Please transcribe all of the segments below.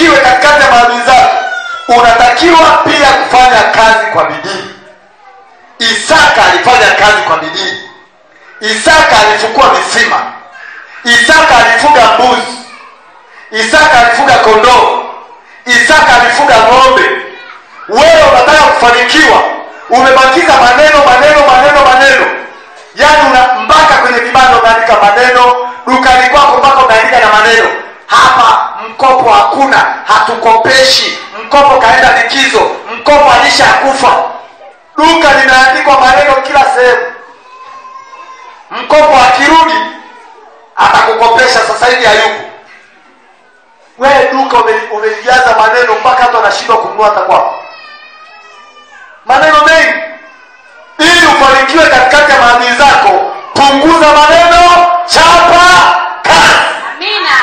ufanikiwe katikati ya maadui zako, unatakiwa pia kufanya kazi kwa bidii. Isaka alifanya kazi kwa bidii. Isaka alifukua visima. Isaka alifuga mbuzi. Isaka alifuga kondoo. Isaka alifuga ng'ombe. Wewe unataka kufanikiwa, umebakiza maneno. Yaani mpaka kwenye vibanda unaandika maneno, dukani kwako mpaka unaandika na maneno. Hapa mkopo hakuna, hatukopeshi. Mkopo kaenda likizo, mkopo alishakufa. Duka linaandikwa maneno kila sehemu. Mkopo akirudi atakukopesha, sasa hivi hayupo. Wewe duka umelijaza maneno mpaka hata unashindwa kununua hata kwako. Maneno mengi. Ili ufanikiwe katikati ya maadui zako, punguza maneno, chapa kazi. Amina.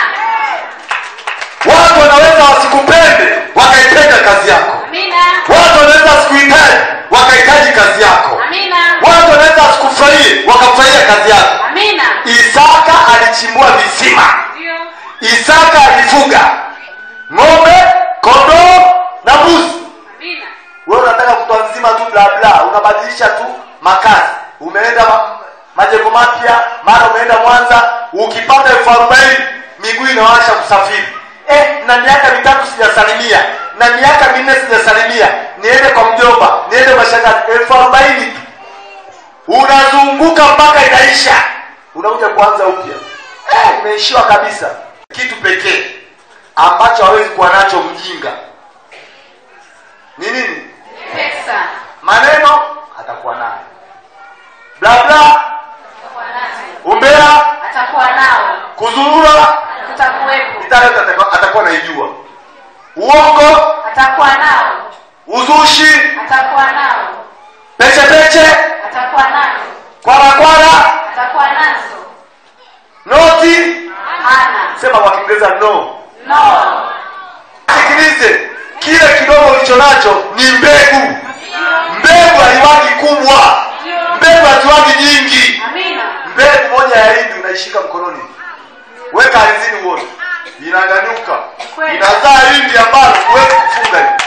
Watu wanaweza wasikupende, wakaipenda kazi yako. Amina. Watu wanaweza wasikuhitaji, wakahitaji kazi yako. Amina. Watu wanaweza wasikufurahie, wakafurahia kazi yako. Amina. Isaka alichimbua visima. Ndio. Isaka alifuga ng'ombe, kondoo na mbuzi. Amina. Wewe unataka kutoa nzima tu bla bla, unabadilisha tu makazi. Umeenda majengo mapya, mara umeenda Mwanza, ukipata 40,000 miguu inawasha kusafiri. Na miaka 3 sijasalimia, na miaka 4 sijasalimia, niende kwa mjomba, niende mashangazi. 40,000 unazunguka mpaka inaisha, unakuja kuanza upya. Umeishiwa kabisa. Kitu pekee ambacho hawezi kuwa nacho mjinga ni nini? Pesa. Maneno atakuwa nayo, bla bla Atakuwa nazo. umbea Atakuwa nao. kuzurura Kutakuwepo. atakuwa naijua, uongo Atakuwa nao. uzushi Atakuwa nao. peche Atakuwa nazo. kwara Atakuwa nazo. noti. Hana. Sema kwa Kiingereza no. No. Sikilize, kile kidogo ulicho nacho ni mbegu. Mbegu haiwagi kubwa, mbegu haziwagi nyingi. Amina. Mbegu moja ya hindi unaishika mkononi, weka ardhini uone, inanyanyuka, inazaa hindi ambayo huwezi kufunga.